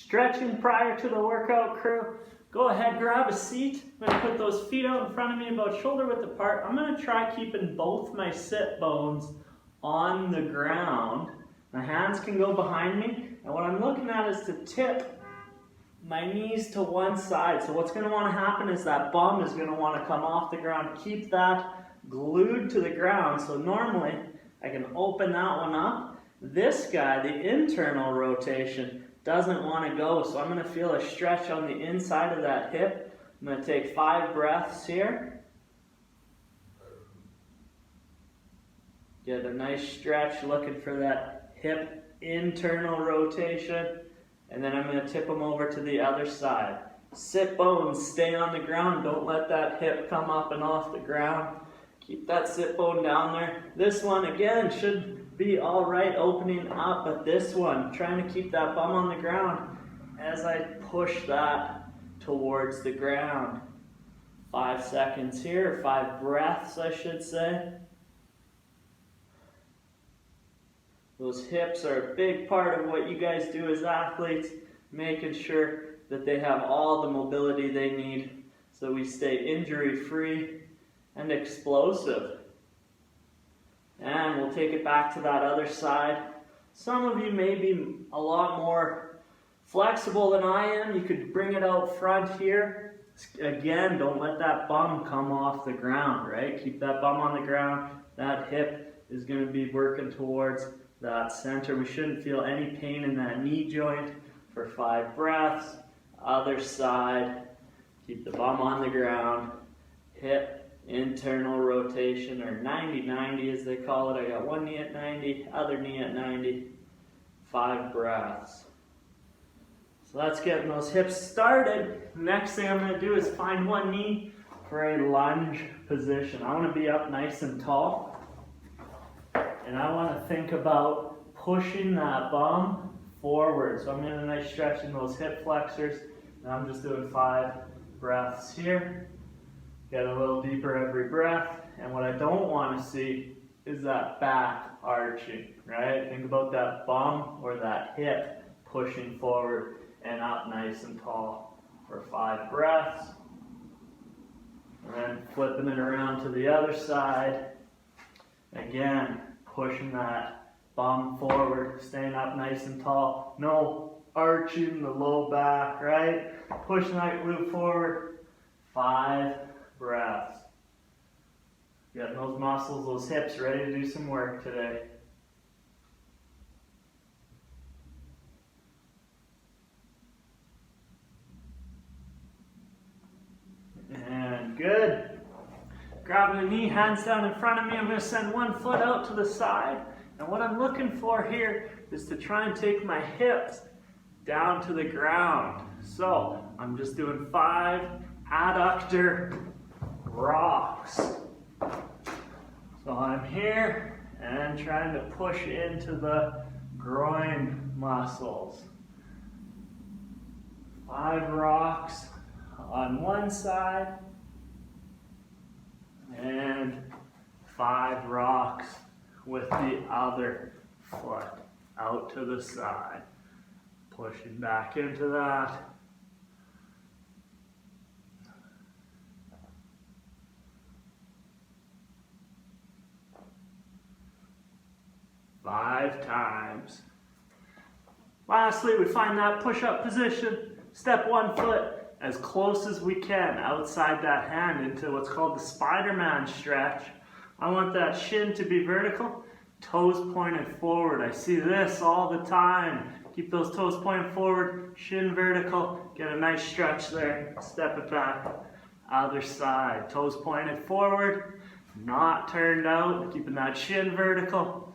Stretching prior to the workout, crew. Go ahead, grab a seat. I'm gonna put those feet out in front of me about shoulder width apart. I'm gonna try keeping both my sit bones on the ground. My hands can go behind me, and what I'm looking at is to tip my knees to one side. So what's gonna wanna happen is that bum is gonna wanna come off the ground. Keep that glued to the ground. So normally, I can open that one up. This guy, the internal rotation, doesn't want to go, so I'm going to feel a stretch on the inside of that hip. I'm going to take 5 breaths here. Get a nice stretch, looking for that hip internal rotation, and then I'm going to tip them over to the other side. Sit bones stay on the ground, don't let that hip come up and off the ground. Keep that sit bone down there. This one again should be all right opening up, but this one, trying to keep that bum on the ground as I push that towards the ground. 5 seconds here, 5 breaths I should say. Those hips are a big part of what you guys do as athletes, making sure that they have all the mobility they need so we stay injury free and explosive. And we'll take it back to that other side. Some of you may be a lot more flexible than I am. You could bring it out front here. Again, don't let that bum come off the ground, right? Keep that bum on the ground. That hip is going to be working towards that center. We shouldn't feel any pain in that knee joint for 5 breaths. Other side. Keep the bum on the ground. Hip internal rotation, or 90-90 as they call it. I got one knee at 90, other knee at 90. 5 breaths. So that's getting those hips started. Next thing I'm going to do is find one knee for a lunge position. I want to be up nice and tall, and I want to think about pushing that bum forward. So I'm getting a nice stretch in those hip flexors, and I'm just doing 5 breaths here. Get a little deeper every breath, and what I don't want to see is that back arching, right? Think about that bum or that hip pushing forward and up nice and tall for 5 breaths. And then flipping it around to the other side. Again, pushing that bum forward, staying up nice and tall. No arching the low back, right? Pushing that glute forward. 5 breaths. Getting those muscles, those hips ready to do some work today. And good. Grabbing a knee, hands down in front of me. I'm going to send one foot out to the side. And what I'm looking for here is to try and take my hips down to the ground. So I'm just doing 5 adductor rocks. So I'm here and trying to push into the groin muscles. 5 rocks on one side and 5 rocks with the other foot out to the side. Pushing back into that. 5 times. Lastly, we find that push-up position. Step 1 foot as close as we can outside that hand into what's called the Spider-Man stretch. I want that shin to be vertical, toes pointed forward. I see this all the time. Keep those toes pointed forward, shin vertical, get a nice stretch there, step it back. Other side, toes pointed forward, not turned out, keeping that shin vertical.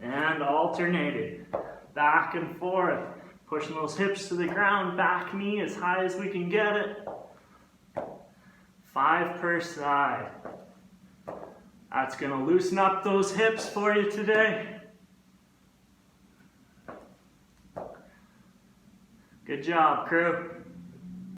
And alternating, back and forth, pushing those hips to the ground, back knee as high as we can get it. 5 per side. That's going to loosen up those hips for you today. Good job, crew.